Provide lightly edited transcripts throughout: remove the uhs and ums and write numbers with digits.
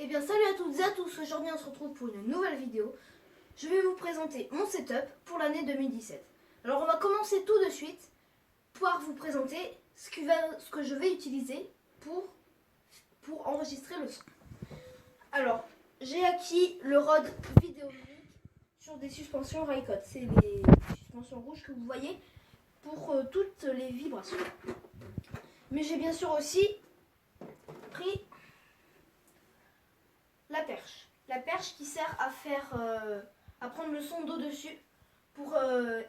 Eh bien salut à toutes et à tous, aujourd'hui on se retrouve pour une nouvelle vidéo. Je vais vous présenter mon setup pour l'année 2017. Alors on va commencer tout de suite pour vous présenter ce que je vais utiliser pour enregistrer le son. Alors j'ai acquis le Rode Vidéomic sur des suspensions Rycote. C'est les suspensions rouges que vous voyez pour toutes les vibrations. Mais j'ai bien sûr aussi pris la perche qui sert à faire à prendre le son d'au-dessus pour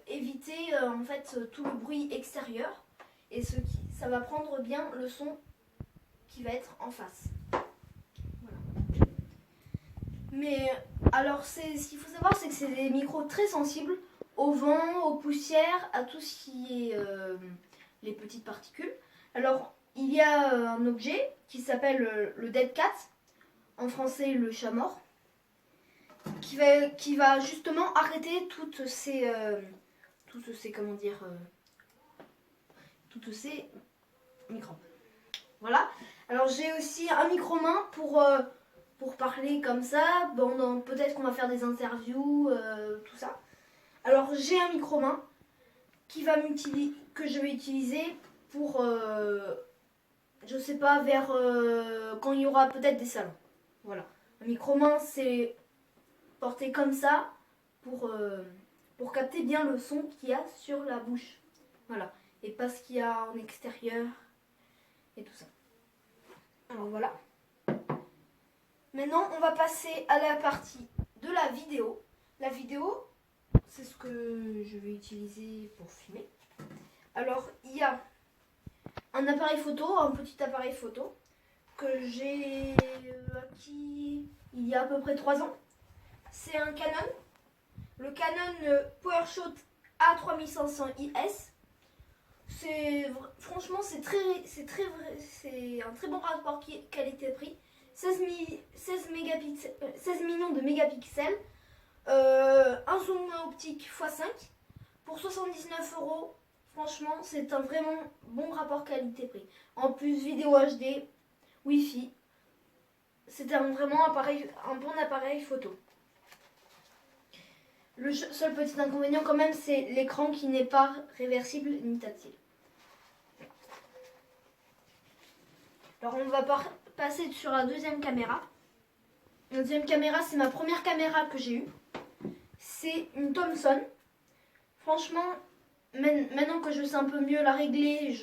éviter en fait tout le bruit extérieur, et ça va prendre bien le son qui va être en face. Voilà. Mais alors ce qu'il faut savoir, c'est que c'est des micros très sensibles au vent, aux poussières, à tout ce qui est les petites particules. Alors il y a un objet qui s'appelle le Dead Cat, en français le chat mort, qui va justement arrêter toutes ces microbes. Voilà. Alors j'ai aussi un micro-main pour parler comme ça. Bon, peut-être qu'on va faire des interviews, tout ça. Alors j'ai un micro-main que je vais utiliser pour, je sais pas, vers quand il y aura peut-être des salons. Voilà. Un micro-main, c'est porté comme ça pour capter bien le son qu'il y a sur la bouche. Voilà. Et pas ce qu'il y a en extérieur et tout ça. Alors voilà. Maintenant, on va passer à la partie de la vidéo. La vidéo, c'est ce que je vais utiliser pour filmer. Alors, il y a un appareil photo, un petit appareil photo que j'ai acquis il y a à peu près 3 ans. C'est un Canon, le Canon PowerShot A3500IS. Franchement, c'est un très bon rapport qualité-prix. 16 millions de mégapixels, un zoom optique x5 pour 79 €. Franchement, c'est un vraiment bon rapport qualité-prix. En plus, vidéo HD, Wi-Fi. C'est un bon appareil photo. Le seul petit inconvénient quand même, c'est l'écran qui n'est pas réversible ni tactile. Alors on va passer sur la deuxième caméra. La deuxième caméra, c'est ma première caméra que j'ai eue. C'est une Thomson. Franchement, maintenant que je sais un peu mieux la régler,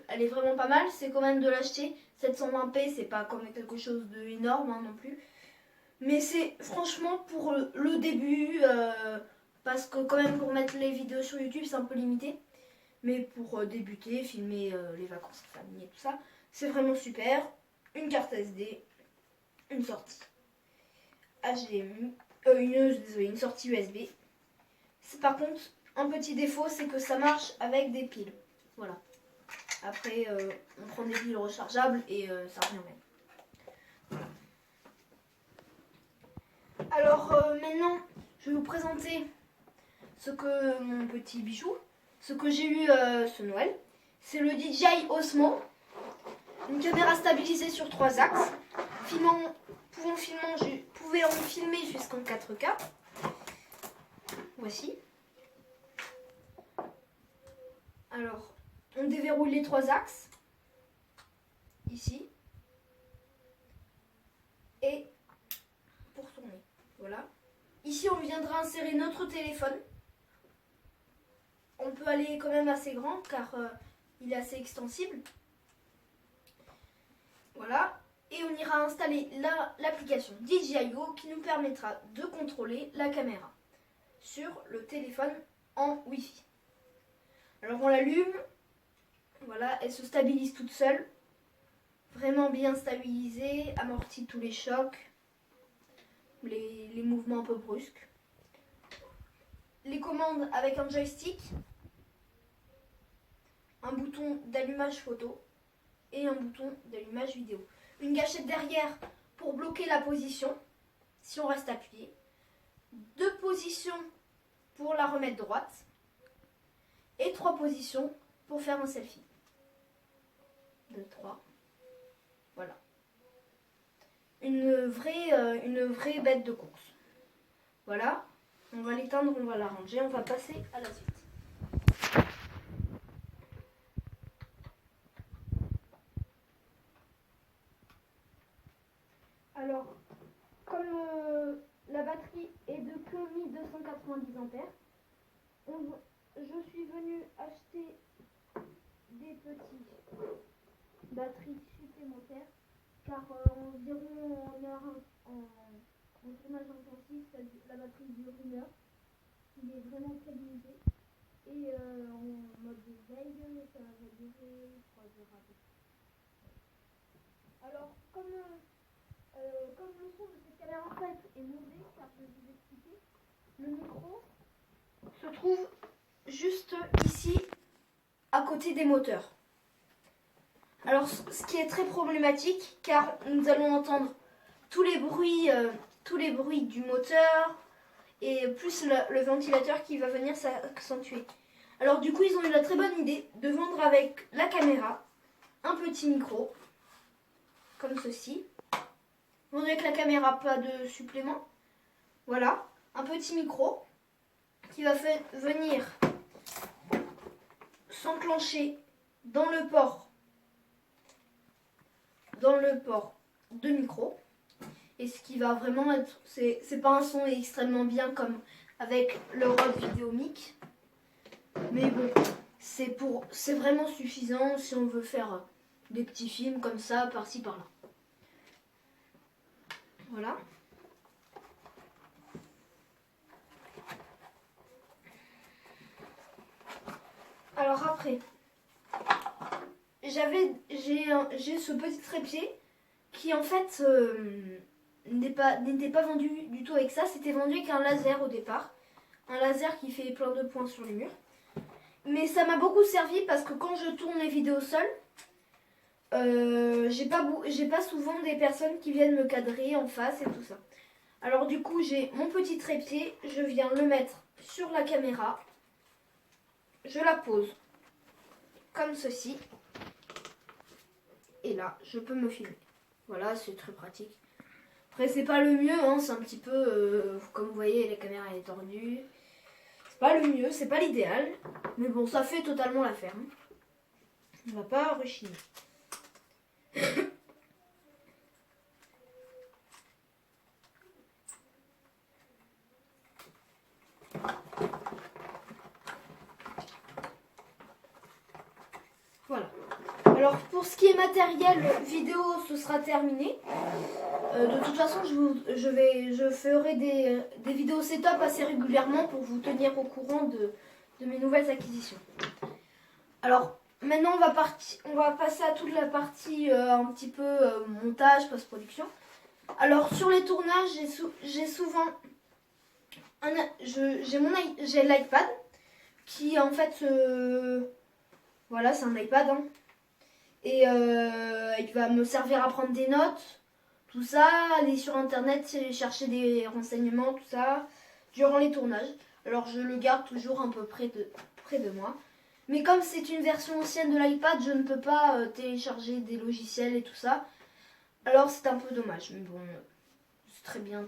elle est vraiment pas mal. C'est quand même de l'acheter. 720p, c'est pas comme quelque chose d'énorme non plus. Mais c'est franchement pour le début, parce que quand même pour mettre les vidéos sur YouTube, c'est un peu limité. Mais pour débuter, filmer les vacances en famille et tout ça, c'est vraiment super. Une carte SD, une sortie HDMI, une sortie USB. Par contre, un petit défaut, c'est que ça marche avec des piles. Voilà. Après, on prend des piles rechargeables et ça revient même. Voilà. Alors maintenant, je vais vous présenter mon petit bijou, ce que j'ai eu ce Noël. C'est le DJI Osmo, une caméra stabilisée sur 3 axes, pouvait en filmer jusqu'en 4K. Voici. Alors, on déverrouille les 3 axes, ici, et pour tourner. Voilà. Ici, on viendra insérer notre téléphone. On peut aller quand même assez grand car il est assez extensible. Voilà. Et on ira installer l'application DJI-O qui nous permettra de contrôler la caméra sur le téléphone en Wi-Fi. Alors on l'allume. Voilà, elle se stabilise toute seule. Vraiment bien stabilisée, amortit tous les chocs, les mouvements un peu brusques. Les commandes avec un joystick, un bouton d'allumage photo et un bouton d'allumage vidéo. Une gâchette derrière pour bloquer la position si on reste appuyé. 2 positions pour la remettre droite et 3 positions pour faire un selfie. 2, 3. Voilà. une vraie bête de course. Voilà, on va l'éteindre, on va la ranger, on va passer à la suite. Alors, comme la batterie est de que 1290 ampères, je suis venue acheter des petites batteries supplémentaires car environ en tournage intensif, la batterie dure 1 heure. Il est vraiment très limité. Et en mode veille, ça va durer 3 heures à peu près. Alors, comme le son de cette caméra en fait est mauvais, car je vais vous expliquer, le micro se trouve juste ici, à côté des moteurs. Alors, ce qui est très problématique, car nous allons entendre tous les bruits du moteur et plus le ventilateur qui va venir s'accentuer. Alors du coup, ils ont eu la très bonne idée de vendre avec la caméra un petit micro, comme ceci. Vendre avec la caméra, pas de supplément. Voilà, un petit micro qui va venir s'enclencher dans le port de micro. Et ce qui va vraiment être, c'est pas un son extrêmement bien comme avec le Rode VideoMic, mais bon, c'est vraiment suffisant si on veut faire des petits films comme ça, par-ci par-là. Voilà. Alors après, j'ai ce petit trépied qui en fait n'était pas vendu du tout avec ça. C'était vendu avec un laser au départ. Un laser qui fait plein de points sur les murs. Mais ça m'a beaucoup servi parce que quand je tourne les vidéos seule, j'ai pas souvent des personnes qui viennent me cadrer en face et tout ça. Alors du coup, j'ai mon petit trépied, je viens le mettre sur la caméra. Je la pose comme ceci. Et là, je peux me filmer. Voilà, c'est très pratique. Après, c'est pas le mieux, hein, c'est un petit peu, comme vous voyez, la caméra est tordue. C'est pas le mieux, c'est pas l'idéal. Mais bon, ça fait totalement l'affaire. Hein. On va pas rechigner. Voilà. Alors pour ce qui est matériel vidéo, ce sera terminé. De toute façon, je ferai des vidéos setup assez régulièrement pour vous tenir au courant de mes nouvelles acquisitions. Alors maintenant, on va passer à toute la partie un petit peu montage, post-production. Alors sur les tournages, j'ai souvent j'ai l'iPad qui en fait voilà, c'est un iPad hein. Et il va me servir à prendre des notes, tout ça, aller sur internet, chercher des renseignements, tout ça, durant les tournages. Alors je le garde toujours un peu près de moi. Mais comme c'est une version ancienne de l'iPad, je ne peux pas télécharger des logiciels et tout ça. Alors c'est un peu dommage, mais bon, c'est très bien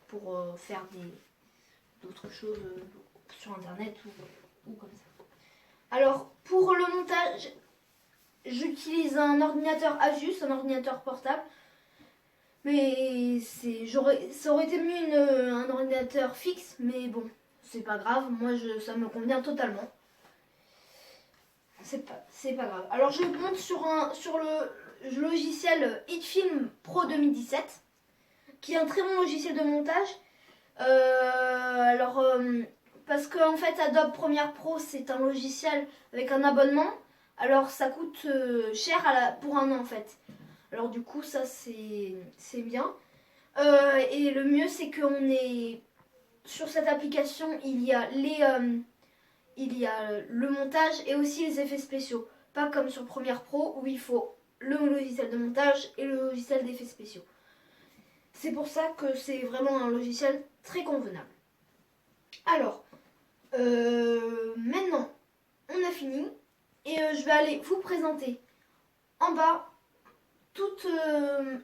pour faire d'autres choses sur internet ou comme ça. Alors pour le montage, j'utilise un ordinateur Asus, un ordinateur portable. Mais ça aurait été mieux un ordinateur fixe, mais bon, c'est pas grave, moi ça me convient totalement. C'est pas grave. Alors je monte sur le logiciel HitFilm Pro 2017, qui est un très bon logiciel de montage. Parce que en fait Adobe Premiere Pro c'est un logiciel avec un abonnement, alors ça coûte cher pour un an en fait. Alors du coup ça c'est bien. Et le mieux c'est qu'on est sur cette application, il y a le montage et aussi les effets spéciaux. Pas comme sur Premiere Pro où il faut le logiciel de montage et le logiciel d'effets spéciaux. C'est pour ça que c'est vraiment un logiciel très convenable. Alors, maintenant, on a fini. Et je vais aller vous présenter en bas toute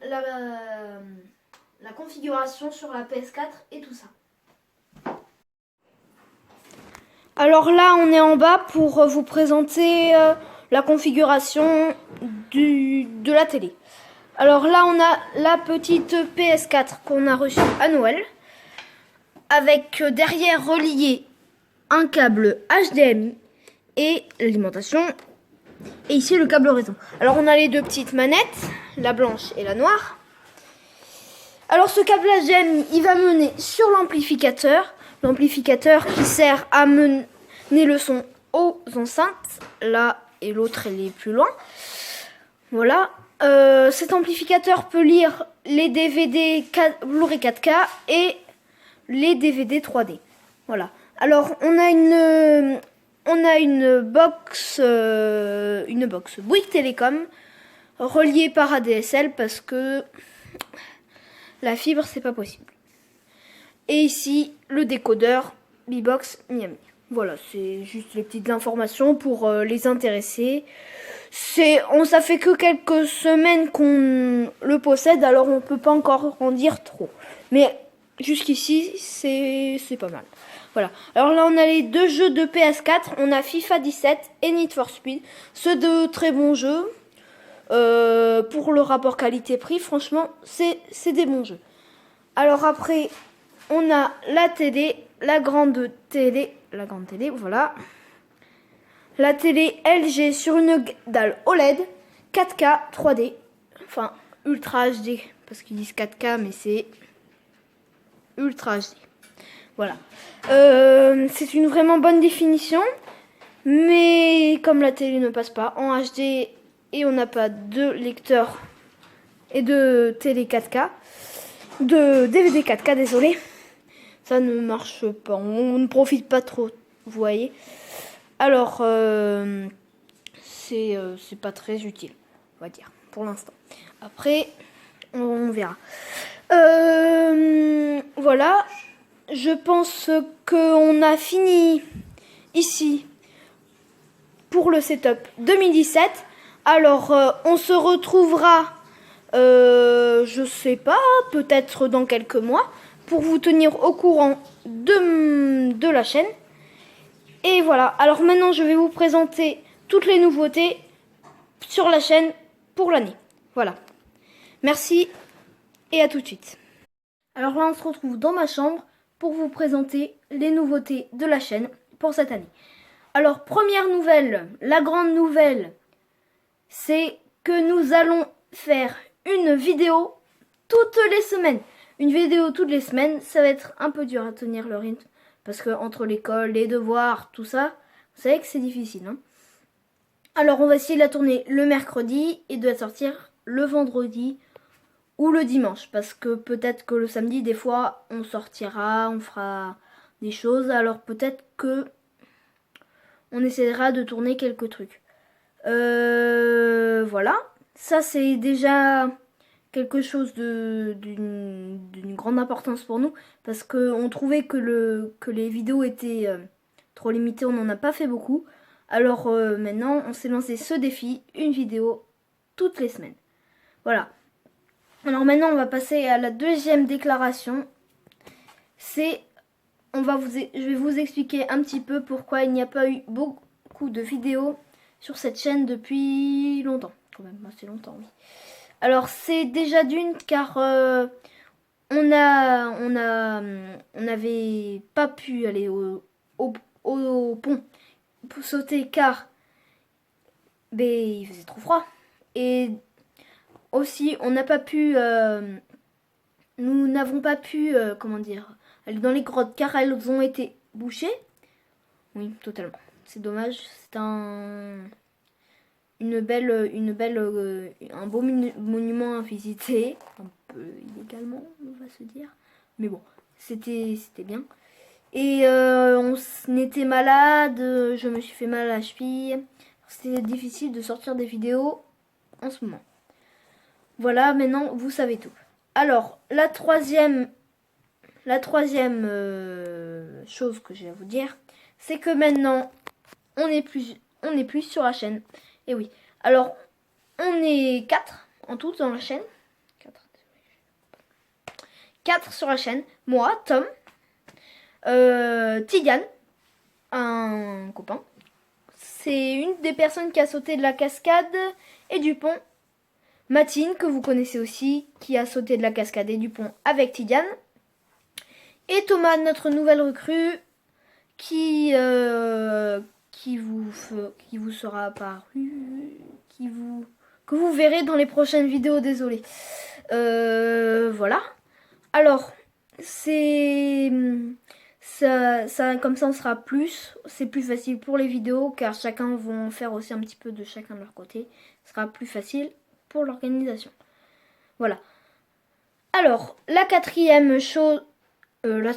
la configuration sur la PS4 et tout ça. Alors là, on est en bas pour vous présenter la configuration de la télé. Alors là, on a la petite PS4 qu'on a reçue à Noël, avec derrière relié un câble HDMI et l'alimentation. Et ici, le câble raison. Alors, on a les deux petites manettes, la blanche et la noire. Alors, ce câble HDMI, il va mener sur l'amplificateur. L'amplificateur qui sert à mener le son aux enceintes. Là, et l'autre, elle est plus loin. Voilà. Cet amplificateur peut lire les DVD Blu-ray 4K et les DVD 3D. Voilà. Alors, on a une box Bouygues Télécom reliée par ADSL parce que la fibre, c'est pas possible. Et ici, le décodeur Bbox Miami. Voilà, c'est juste les petites informations pour les intéressés. Ça fait que quelques semaines qu'on le possède, alors on peut pas encore en dire trop. Mais jusqu'ici, c'est pas mal. Voilà. Alors là, on a les deux jeux de PS4. On a FIFA 17 et Need for Speed. C'est de très bons jeux. Pour le rapport qualité-prix, franchement, c'est des bons jeux. Alors après, on a la télé, la grande télé, voilà. La télé LG sur une dalle OLED, 4K, 3D, enfin Ultra HD, parce qu'ils disent 4K, mais c'est Ultra HD. Voilà. C'est une vraiment bonne définition, mais comme la télé ne passe pas en HD et on n'a pas de lecteur et de télé 4K, de DVD 4K, désolé, ça ne marche pas, on ne profite pas trop, vous voyez. Alors, c'est pas très utile, on va dire, pour l'instant. Après, on verra. Voilà, je pense qu'on a fini ici pour le setup 2017. Alors, on se retrouvera, je sais pas, peut-être dans quelques mois, pour vous tenir au courant de la chaîne. Et voilà, alors maintenant je vais vous présenter toutes les nouveautés sur la chaîne pour l'année. Voilà, merci et à tout de suite. Alors là on se retrouve dans ma chambre pour vous présenter les nouveautés de la chaîne pour cette année. Alors première nouvelle, la grande nouvelle, c'est que nous allons faire une vidéo toutes les semaines. Une vidéo toutes les semaines, ça va être un peu dur à tenir le rythme. Parce que entre l'école, les devoirs, tout ça, vous savez que c'est difficile. Hein. Alors on va essayer de la tourner le mercredi et de la sortir le vendredi ou le dimanche. Parce que peut-être que le samedi, des fois, on sortira, on fera des choses. Alors peut-être que on essaiera de tourner quelques trucs. Voilà. Ça c'est déjà quelque chose d'une grande importance pour nous parce qu'on trouvait que les vidéos étaient trop limitées, on n'en a pas fait beaucoup. Alors maintenant on s'est lancé ce défi, une vidéo toutes les semaines. Voilà. Alors maintenant on va passer à la deuxième déclaration. Je vais vous expliquer un petit peu pourquoi il n'y a pas eu beaucoup de vidéos sur cette chaîne depuis longtemps. Quand même assez longtemps, oui. Alors c'est déjà d'une car on n'avait pas pu aller au pont pour sauter car il faisait trop froid. Et aussi on n'a pas pu, nous n'avons pas pu, aller dans les grottes car elles ont été bouchées. Oui, totalement. C'est dommage. C'est un beau monument à visiter, un peu illégalement on va se dire, mais bon c'était bien. Et on était malade, je me suis fait mal à la cheville, c'était difficile de sortir des vidéos en ce moment. Voilà, maintenant vous savez tout. Alors la troisième chose que j'ai à vous dire, c'est que maintenant on est plus sur la chaîne. Et oui, alors on est 4 en tout dans la chaîne. 4 sur la chaîne. Moi, Tom, Tigane, un copain. C'est une des personnes qui a sauté de la cascade et du pont. Mathine, que vous connaissez aussi, qui a sauté de la cascade et du pont avec Tigane. Et Thomas, notre nouvelle recrue, qui vous sera apparu, que vous verrez dans les prochaines vidéos, désolé. Voilà. Alors, c'est ça, comme ça on sera plus, c'est plus facile pour les vidéos, car chacun vont faire aussi un petit peu de chacun de leur côté. Ce sera plus facile pour l'organisation. Voilà. Alors, la quatrième chose, là,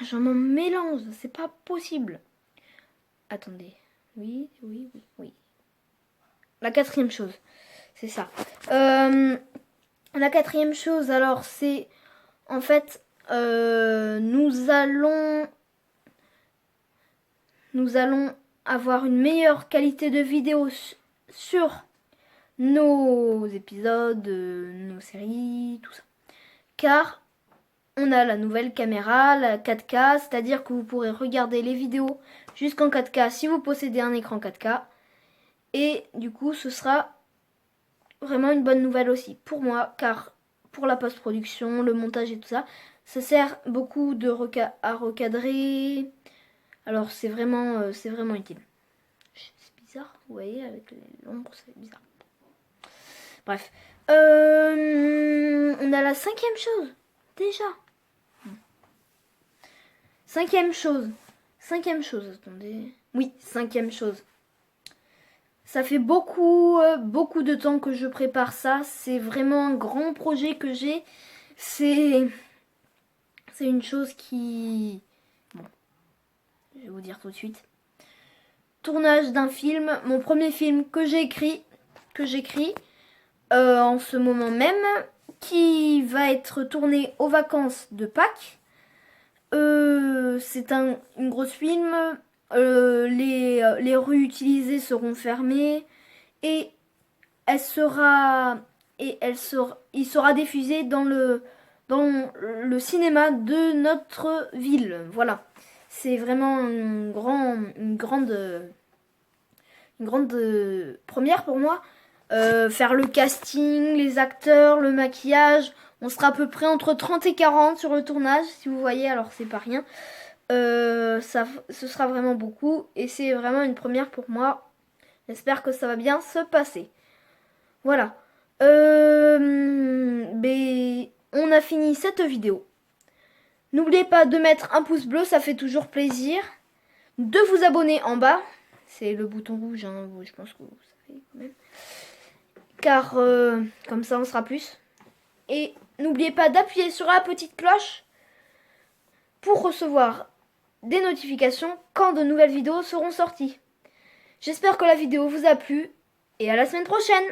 je m'en mélange, c'est pas possible. Attendez. Oui. La quatrième chose, c'est ça. La quatrième chose, alors, c'est... En fait, nous allons avoir une meilleure qualité de vidéo sur nos épisodes, nos séries, tout ça. Car on a la nouvelle caméra, la 4K, c'est-à-dire que vous pourrez regarder les vidéos jusqu'en 4K si vous possédez un écran 4K. Et du coup, ce sera vraiment une bonne nouvelle aussi pour moi, car pour la post-production, le montage et tout ça, ça sert beaucoup à recadrer. Alors c'est vraiment utile. C'est bizarre, vous voyez, avec l'ombre, c'est bizarre. Bref. On a la cinquième chose. Déjà. Cinquième chose, attendez. Oui, cinquième chose. Ça fait beaucoup de temps que je prépare ça. C'est vraiment un grand projet que j'ai. C'est une chose qui... Bon, je vais vous dire tout de suite. Tournage d'un film, mon premier film que j'écris en ce moment même, qui va être tourné aux vacances de Pâques. C'est une grosse film. Les rues utilisées seront fermées et il sera diffusé dans le cinéma de notre ville. Voilà, c'est vraiment une grande première pour moi. Faire le casting, les acteurs, le maquillage, on sera à peu près entre 30 et 40 sur le tournage, si vous voyez, alors c'est pas rien. Ce sera vraiment beaucoup et c'est vraiment une première pour moi. J'espère que ça va bien se passer. Voilà. On a fini cette vidéo. N'oubliez pas de mettre un pouce bleu, ça fait toujours plaisir. De vous abonner en bas. C'est le bouton rouge, hein, je pense que vous savez quand même. Car comme ça on sera plus. Et n'oubliez pas d'appuyer sur la petite cloche pour recevoir des notifications quand de nouvelles vidéos seront sorties. J'espère que la vidéo vous a plu et à la semaine prochaine.